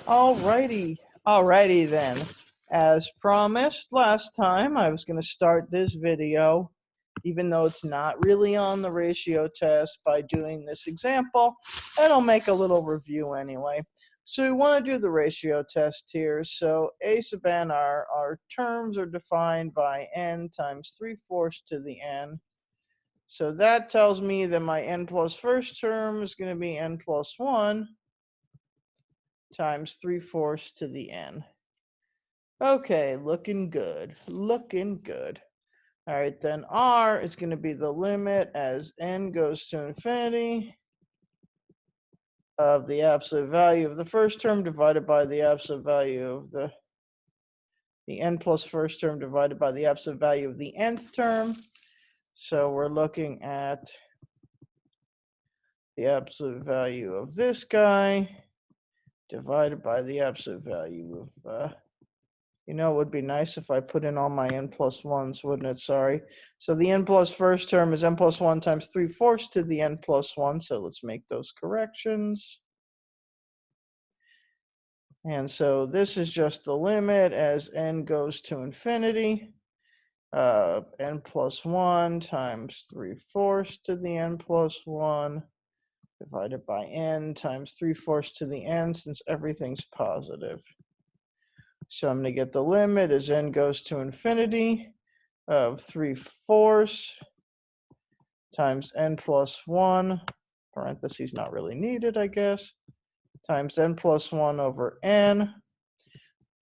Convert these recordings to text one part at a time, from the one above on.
Alrighty then. As promised last time, I was going to start this video, even though it's not really on the ratio test, by doing this example, and I'll make a little review anyway. So we want to do the ratio test here. So a sub n, our terms are defined by n times 3/4 to the n. So that tells me that my n plus first term is going to be n plus 1 times 3/4 to the n. Okay, looking good, looking good. All right, then r is going to be the limit as n goes to infinity of the absolute value of the first term divided by the absolute value of the n plus first term divided by the absolute value of the nth term. So we're looking at the absolute value of this guy divided by the absolute value of it would be nice if I put in all my n plus 1s, wouldn't it? Sorry. So the n plus first term is n plus 1 times 3/4 to the n plus 1. So let's make those corrections. And so this is just the limit as n goes to infinity. N plus 1 times 3/4 to the n plus 1 divided by n times 3/4 to the n, since everything's positive. So I'm going to get the limit as n goes to infinity of 3/4 times n plus 1, parentheses not really needed, I guess, times n plus 1 over n.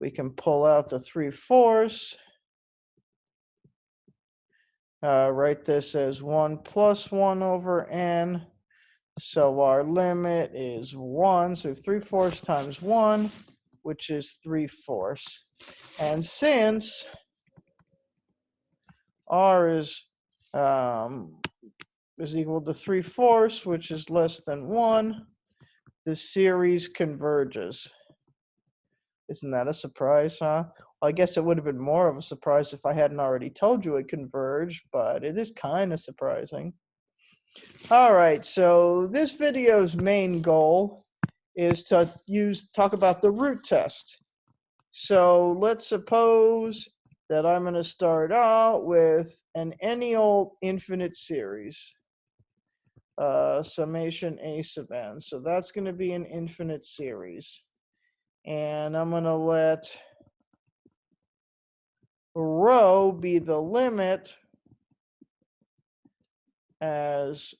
We can pull out the 3/4, write this as 1 plus 1 over n. So our limit is 1. So we have 3/4 times 1, which is 3/4. And since r is equal to 3/4, which is less than 1, the series converges. Isn't that a surprise, huh? Well, I guess it would have been more of a surprise if I hadn't already told you it converged, but it is kind of surprising. All right, so this video's main goal is to talk about the root test. So let's suppose that I'm going to start out with an any old infinite series, summation a sub n. So that's going to be an infinite series. And I'm going to let rho be the limit as,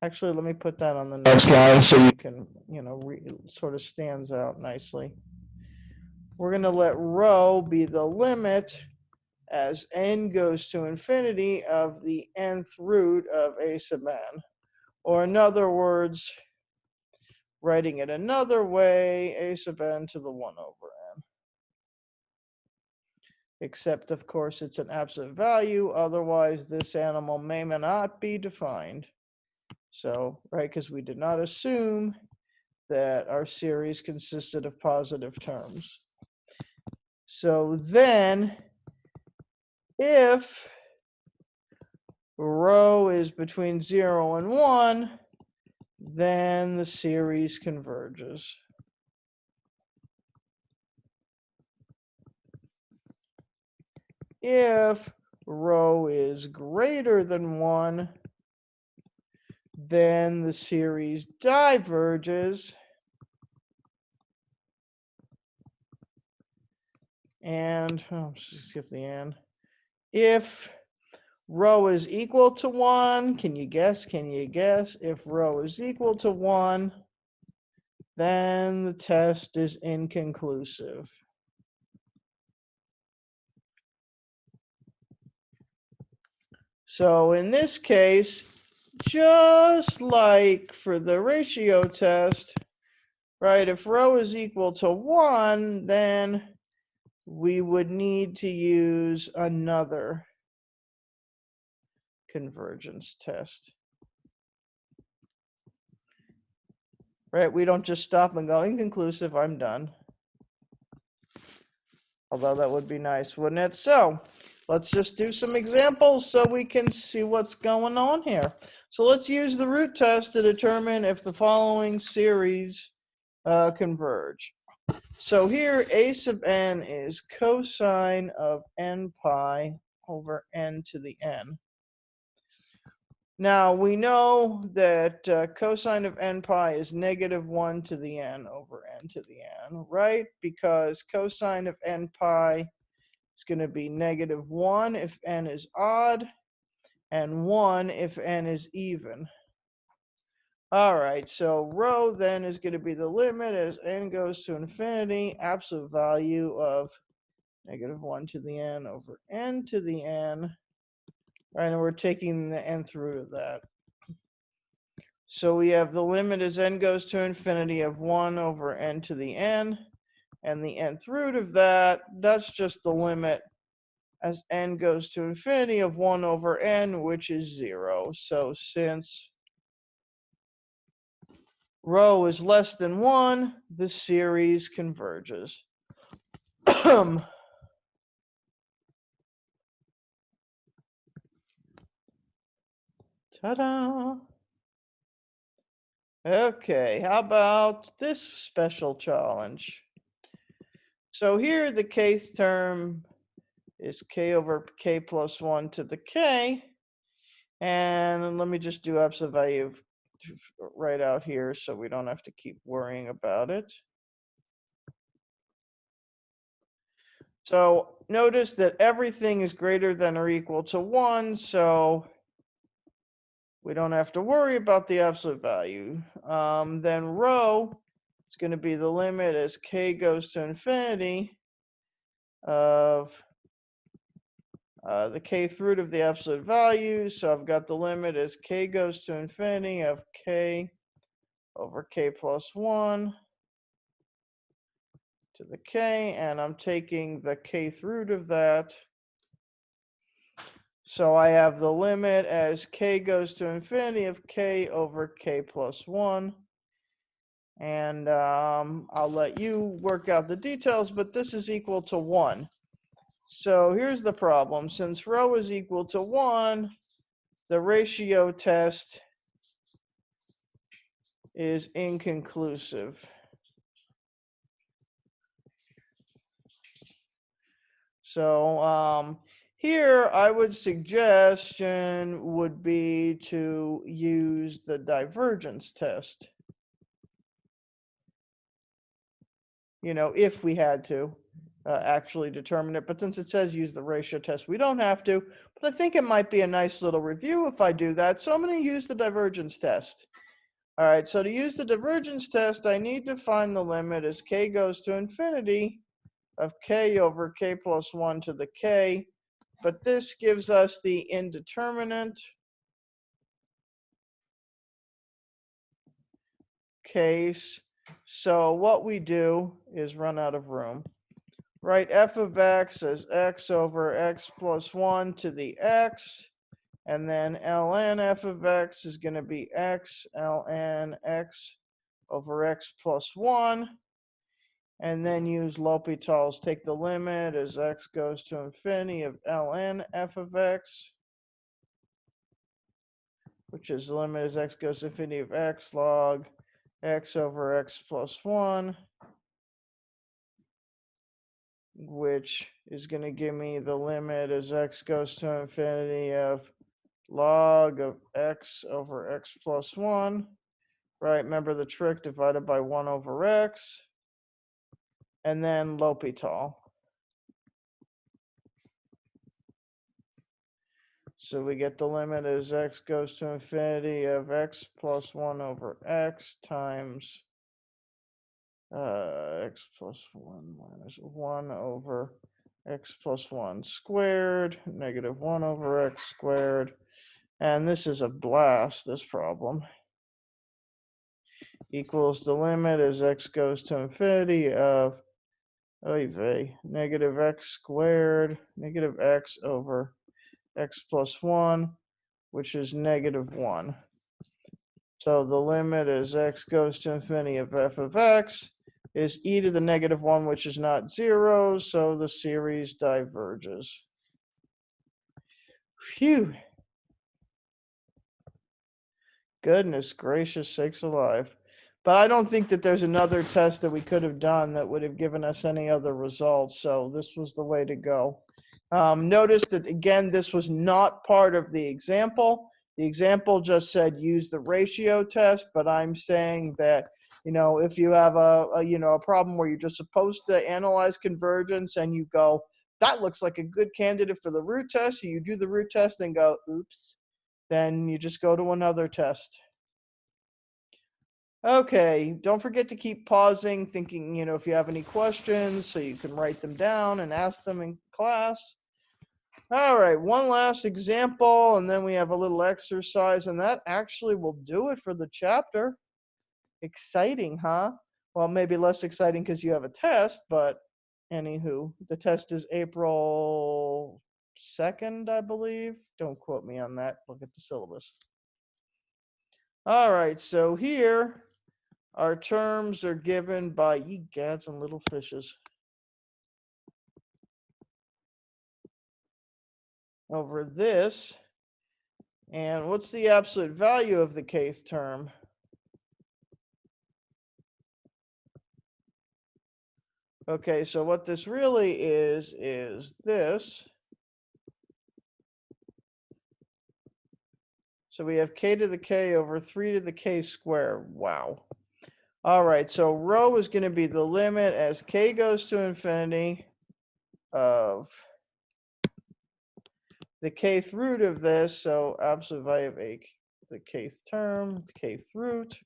actually, let me put that on the next line so you can, it sort of stands out nicely. We're going to let rho be the limit as n goes to infinity of the nth root of a sub n. Or in other words, writing it another way, a sub n to the 1 over n. Except, of course, it's an absolute value. Otherwise, this animal may not be defined. So, right, because we did not assume that our series consisted of positive terms. So then, if rho is between 0 and 1, then the series converges. If rho is greater than 1, then the series diverges. And, skip the n. If rho is equal to 1, can you guess? If rho is equal to 1, then the test is inconclusive. So in this case, just like for the ratio test, right, if rho is equal to 1, then we would need to use another convergence test. Right, we don't just stop and go inconclusive, I'm done. Although that would be nice, wouldn't it? So let's just do some examples so we can see what's going on here. So let's use the root test to determine if the following series converge. So here, a sub n is cosine of n pi over n to the n. Now, we know that cosine of n pi is -1 to the n over n to the n, right? Because cosine of n pi is going to be -1 if n is odd, and 1 if n is even. All right, so rho then is going to be the limit as n goes to infinity, absolute value of -1 to the n over n to the n. Right, and we're taking the nth root of that. So we have the limit as n goes to infinity of 1 over n to the n. And the nth root of that, that's just the limit as n goes to infinity of 1 over n, which is 0. So since rho is less than 1, the series converges. Ta-da! Okay, how about this special challenge? So here the kth term is k over k plus 1 to the k. And let me just do absolute value right out here so we don't have to keep worrying about it. So notice that everything is greater than or equal to 1, so we don't have to worry about the absolute value. Then rho is going to be the limit as k goes to infinity of the kth root of the absolute value. So I've got the limit as k goes to infinity of k over k plus 1 to the k, and I'm taking the kth root of that. So I have the limit as k goes to infinity of k over k plus 1. And I'll let you work out the details, but this is equal to 1. So here's the problem. Since rho is equal to 1, the ratio test is inconclusive. So here I would suggestion would be to use the divergence test. If we had to actually determine it. But since it says use the ratio test, we don't have to. But I think it might be a nice little review if I do that. So I'm going to use the divergence test. All right, so to use the divergence test, I need to find the limit as k goes to infinity of k over k plus 1 to the k. But this gives us the indeterminate case. So what we do is run out of room. Write f of x as x over x plus 1 to the x. And then ln f of x is going to be x ln x over x plus 1. And then use L'Hopital's take the limit as x goes to infinity of ln f of x, which is the limit as x goes to infinity of x log x over x plus 1, which is going to give me the limit as x goes to infinity of log of x over x plus 1. Right, remember the trick, divided by 1 over x. And then L'Hopital. So we get the limit as x goes to infinity of x plus 1 over x times x plus 1 minus 1 over x plus 1 squared, -1 over x squared. And this is a blast, this problem. Equals the limit as x goes to infinity of negative x squared, negative x over x plus 1, which is -1. So the limit as x goes to infinity of f of x is e to the -1, which is not 0, so the series diverges. Phew. Goodness gracious sakes alive. But I don't think that there's another test that we could have done that would have given us any other results. So this was the way to go. Notice that, again, this was not part of the example. The example just said use the ratio test, but I'm saying that, if you have a problem where you're just supposed to analyze convergence and you go, that looks like a good candidate for the root test, so you do the root test and go, oops, then you just go to another test. Okay, don't forget to keep pausing, thinking, if you have any questions, so you can write them down and ask them in class. All right, one last example, and then we have a little exercise, and that actually will do it for the chapter. Exciting, huh? Well, maybe less exciting because you have a test, but anywho, the test is April 2nd, I believe. Don't quote me on that. Look at the syllabus. All right, so here our terms are given by ye gads and little fishes over this. And what's the absolute value of the kth term? Okay, so what this really is this. So we have k to the k over 3 to the k squared. Wow. All right, so rho is going to be the limit as k goes to infinity of the kth root of this. So absolute value of the kth term, the kth root.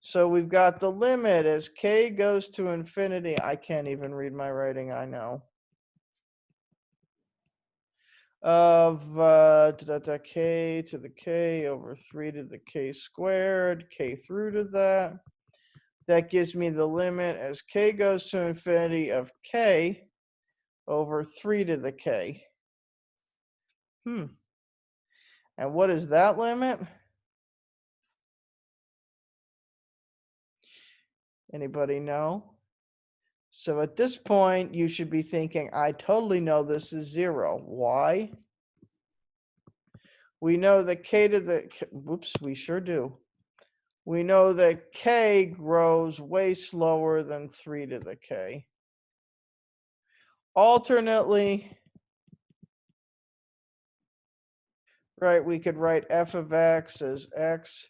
So we've got the limit as k goes to infinity. I can't even read my writing, I know. Of k to the k over 3 to the k squared, kth root of that. That gives me the limit as k goes to infinity of k over 3 to the k. And what is that limit? Anybody know? So at this point, you should be thinking, I totally know this is 0. Why? We know that k to the, whoops, we sure do. We know that k grows way slower than 3 to the k. Alternately, right, we could write f of x as x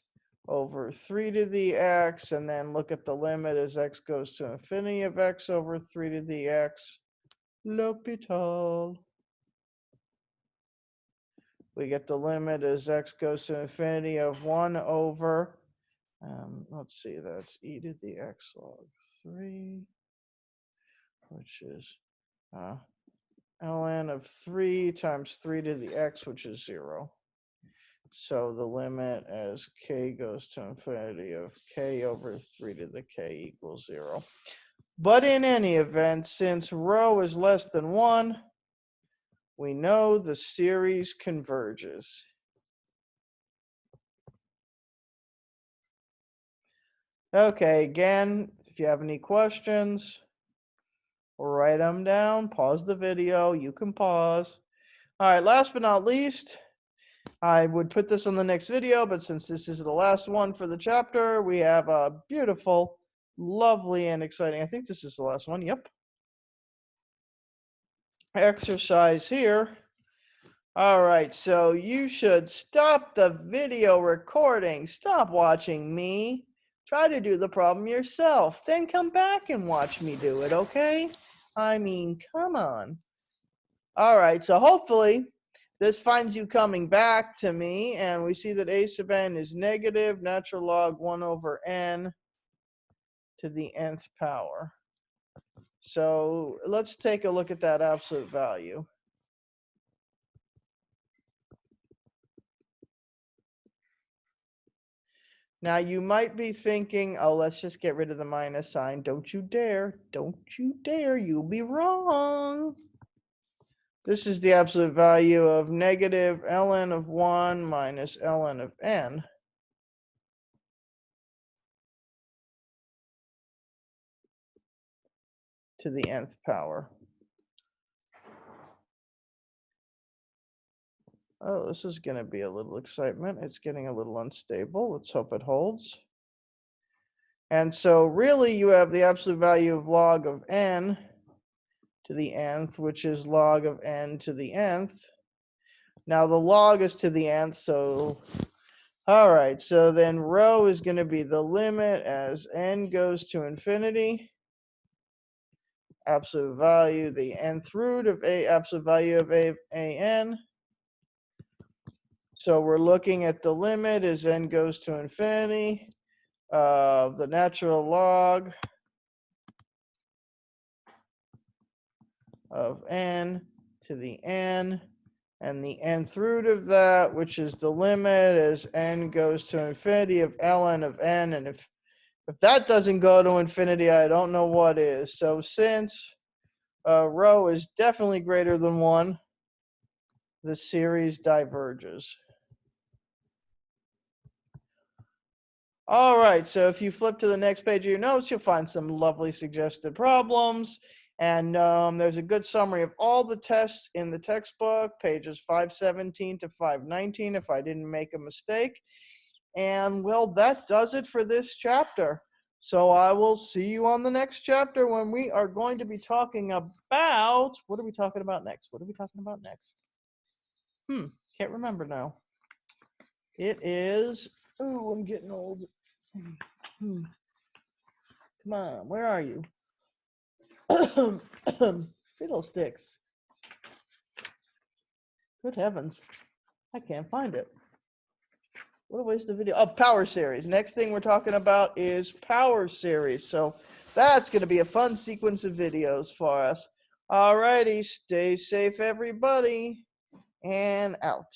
over 3 to the x, and then look at the limit as x goes to infinity of x over 3 to the x. L'hôpital. We get the limit as x goes to infinity of 1 over, let's see, that's e to the x log 3, which is ln of 3 times 3 to the x, which is 0. So the limit as k goes to infinity of k over 3 to the k equals 0. But in any event, since rho is less than 1, we know the series converges. Okay, again, if you have any questions, write them down, pause the video, you can pause. All right, last but not least, I would put this on the next video, but since this is the last one for the chapter, we have a beautiful, lovely, and exciting, I think this is the last one, yep, exercise here. All right, so you should stop the video recording, stop watching me, try to do the problem yourself, then come back and watch me do it, okay? I mean, come on. All right, so hopefully this finds you coming back to me, and we see that a sub n is negative natural log 1 over n to the nth power. So let's take a look at that absolute value. Now you might be thinking, oh, let's just get rid of the minus sign. Don't you dare. Don't you dare. You'll be wrong. This is the absolute value of negative ln of 1 minus ln of n to the nth power. Oh, this is going to be a little excitement. It's getting a little unstable. Let's hope it holds. And so really you have the absolute value of log of n to the nth, which is log of n to the nth. Now the log is to the nth, so all right, so then rho is going to be the limit as n goes to infinity. Absolute value, the nth root of a absolute value of an. So we're looking at the limit as n goes to infinity of the natural log of n to the n, and the nth root of that, which is the limit as n goes to infinity of ln of n. And if that doesn't go to infinity, I don't know what is. So since rho is definitely greater than 1, the series diverges. All right, so if you flip to the next page of your notes, you'll find some lovely suggested problems. And there's a good summary of all the tests in the textbook, pages 517 to 519, if I didn't make a mistake. And, well, that does it for this chapter. So I will see you on the next chapter when we are going to be talking about, what are we talking about next? What are we talking about next? Can't remember now. It is, ooh, I'm getting old. Come on, where are you? Fiddlesticks. Good heavens. I can't find it. What a waste of video. Oh, power series. Next thing we're talking about is power series. So that's going to be a fun sequence of videos for us. All righty, stay safe, everybody, and out.